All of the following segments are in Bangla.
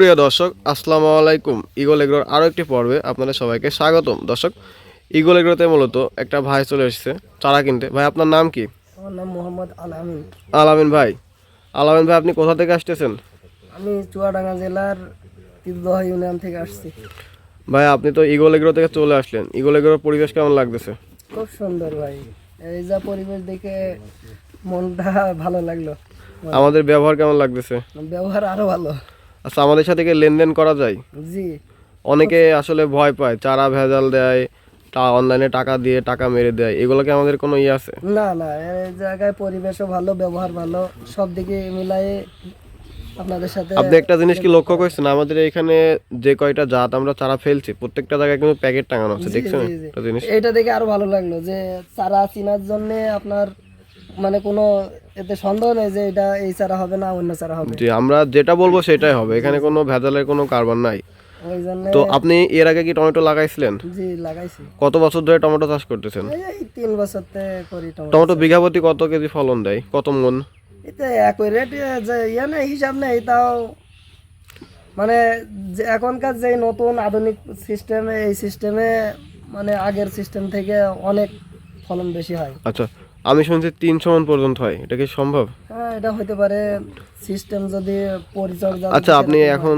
প্রিয় দর্শক, আসসালামু আলাইকুম। ইগল এগ্রোর আরও একটি পর্বে আপনাদের সবাইকে স্বাগতম। দর্শক, ইগল এগ্রোতে মূলত একটা ভাই চলে এসেছে চারা কিনতে। ভাই, আপনার নাম কি? আমার নাম মোহাম্মদ আলামিন। আলামিন ভাই। আলামিন ভাই, আপনি কোথা থেকে আসতেছেন? আমি চুয়াডাঙ্গা জেলার তিতদহ ইউনিয়ন থেকে আসছি। ভাই, আপনি তো ইগল এগ্রো থেকে চলে আসলেন। ইগল এগ্রোর পরিবেশ কেমন লাগতেছে? খুব সুন্দর ভাই, এই যা পরিবেশ দেখে মনটা ভালো লাগলো। আমাদের ব্যবহার কেমন লাগতেছে? ব্যবহার আরো ভালো। আচ্ছা, আমাদের সাথে কি লেনদেন করা যায়? জি। অনেকে আসলে ভয় পায়, চারা ভেজাল দেয়, অনলাইনে টাকা দিয়ে টাকা মেরে দেয়, এগুলো কি আমাদের কোনো আছে? না না, এই জায়গায় পরিবেশও ভালো, ব্যবহার ভালো, সব দিকে মিলাই আপনাদের সাথে। আপনি একটা জিনিস কি লক্ষ্য করছেন, আমাদের এখানে যে কয়টা জাত আমরা চারা ফেলছি প্রত্যেকটা জায়গায় কিন্তু প্যাকেট টাঙানো আছে, জি দেখছেন জি জি, একটা জিনিস? এটা দেখে আরো ভালো লাগলো যে চারা চিনার জন্য আপনার মানে কোনো এতে সন্দেহ নেই যে এটা এই চারা হবে না অন্য চারা হবে। জি, আমরা যেটা বলবো সেটাই হবে, এখানে কোনো ভেজালের কোনো কারবার নাই। ওই জন্য। তো আপনি এর আগে কি টমেটো লাগাইছিলেন? জি লাগাইছি। কত বছর ধরে টমেটো চাষ করতেছেন? এই 3 বছর করি টমেটো টমেটো চাষ। বিঘা প্রতি কত কেজি ফলন দেয়, কত মন? এতে একই রেট যে নেই, হিসাব নেই তাও মানে যে এখনকার যে নতুন আধুনিক সিস্টেমে, এই সিস্টেমে মানে আগের সিস্টেম থেকে অনেক ফলন বেশি হয়। আচ্ছা, আমি শুনছি 300 মন পর্যন্ত হয়, এটা কি সম্ভব? হ্যাঁ, এটা হতে পারে সিস্টেম যদি পরিচর্যা আচ্ছা, যদি আপনি সেরকম হয়। এখন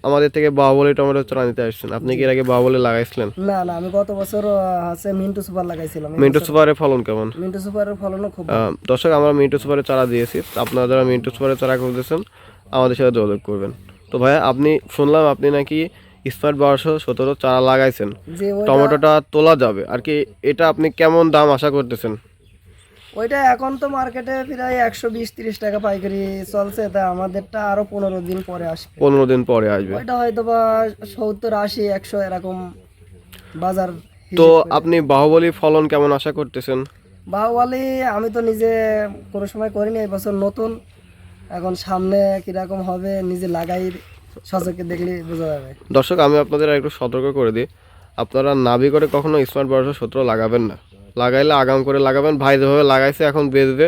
আমাদের থেকে বাহুবলী টমেটো চারা নিতে আসছেন, আপনি কি এর আগে বাহুবলী লাগাইছিলেন? না না, আমি গত বছর আছে মিন্টু সুপার লাগাইছিলাম। মিন্টু সুপারের ফলন কেমন? মিন্টু সুপারের ফলনও খুব ভালো। দর্শক, আমরা মিন্টু সুপারের চারা দিয়েছি, আপনারা যারা মিন্টু সুপারের চারা খুঁজতেছেন আমাদের সাথে যোগাযোগ করবেন। তো ভাইয়া, আপনি শুনলাম আপনি নাকি স্মার্ট 1217 চারা লাগাইছেন, যে ওইটা টমেটোটা তোলা যাবে আর কি, এটা আপনি কেমন দাম আশা করতেছেন? ওইটা এখন তো মার্কেটে প্রায় 120-30 টাকা পাইকারি চলছে, তা আমাদেরটা আরো 15 দিন পরে আসবে। 15 দিন পরে আসবে। ওইটা হয়তো বা 70, 80, 100 এরকম বাজার তো হিসেব করে। আপনি বাহুবলী ফলন কেমন আশা করতেছেন? বাহুবলী আমি তো নিজে কোনো সময় করিনি, এই বছর নতুন, এখন সামনে কিরকম হবে নিজে লাগাই সচকে দেখলে বোঝা যাবে। দর্শক, আমি আপনাদের একটু সতর্ক করে দিই, আপনারা নাভি করে কখনো স্মার্ট 1217 লাগাবেন না। লাগাইলে আগাম করে লাগাবেন। ভাই যেভাবে লাগাইছে এখন বেচবে,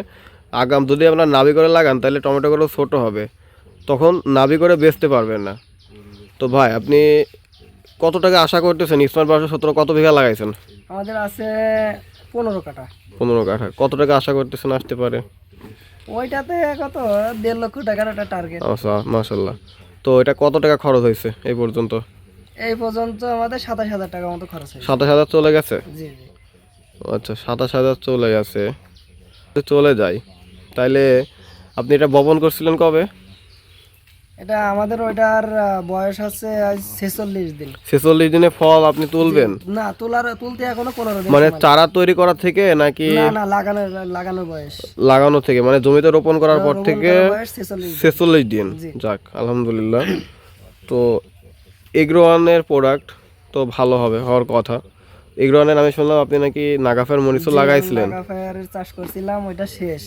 আগাম যদি আপনার নাভি করে লাগান তাহলে টমেটোগুলো ছোটো হবে, তখন নাভি করে বেচতে পারবেন না। তো ভাই, আপনি কত টাকা আশা করতেছেন? স্মার্ট 1217 কত বিঘা লাগাইছেন? আমাদের আছে 15 কাঠা। 15 কাঠা। কত টাকা আশা করতেছেন আসতে পারে? ওইটাতে কত 1.5 লক্ষ টাকার একটা টার্গেট। আচ্ছা, মাশাল্লাহ। তো এটা কত টাকা খরচ হয়েছে এই পর্যন্ত? এই পর্যন্ত আমাদের 27,000 টাকা মতো খরচ হয়েছে। 27,000 চলে গেছে? জি জি। আচ্ছা, 27,000 চলে গেছে। তো চলে যায়, তাইলে আপনি এটা বপন করছিলেন কবে? এটা আমাদের ওইটার বয়স আছে আজ 46 দিন। 46 দিনে ফল আপনি তুলবেন? না, তুলতে এখনো 15 দিন মানে সময় লাগে। চারা তৈরি করা থেকে নাকি না না, লাগানোর বয়স। লাগানো থেকে, মানে জমিতে রোপণ করার পর রোপণ থেকে করার বয়স 46 দিন। 46 দিন। জি। যাক, আলহামদুলিল্লাহ। তো এগ্রোয়ানের প্রোডাক্ট তো ভালো হবে, হওয়ার কথা। এগ্রোয়ানের আমি শুনলাম আপনি নাকি নাগাফের মরিচও জি, আমি লাগাইছিলেন। নাগাফায়ারের চাষ করছিলাম, ওইটা শেষ।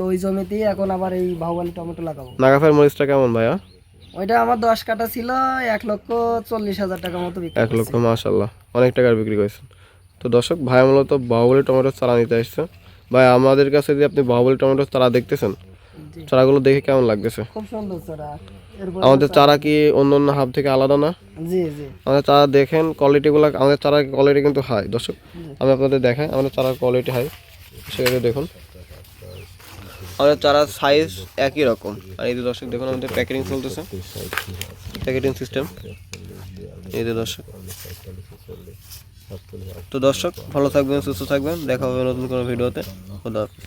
ওই জমিতেই এখন আবার এই বাহুবলী টমেটো লাগাবো। নাগাফের মরিচটা কেমন ভাইয়া? ওইটা আমার 10 কাঠা ছিল, 1,40,000 টাকা মতো বিক্রি 1 লক্ষ, করছি। মাশাল্লাহ, অনেক টাকার বিক্রি করেছেন। তো দর্শক, ভাই মূলত বাহুবলী টমেটোর চারা নিতে আসছে। ভাই, আমাদের কাছে যে আপনি বাহুবলী টমেটোর চারা দেখতেছেন, জি, চারাগুলো দেখে কেমন লাগতেছে? খুব সুন্দর চারা। এরপর আমাদের চারা কি অন্য অন্য হাব থেকে আলাদা না? জি জি আমাদের চারা দেখেন কোয়ালিটিগুলো, আমাদের চারার কোয়ালিটি কিন্তু হাই। দর্শক, আমি আপনাদের দেখাই, আমাদের চারার কোয়ালিটি হাই, সেটা দেখুন। আমাদের চারার সাইজ একই রকম। আর এই যে দর্শক দেখুন, আমাদের প্যাকেটিং চলতেছে, প্যাকেটিং সিস্টেম এই যে দর্শক। তো দর্শক, ভালো থাকবেন, সুস্থ থাকবেন, দেখা হবে নতুন কোনো ভিডিওতে। খোদা হাফেজ।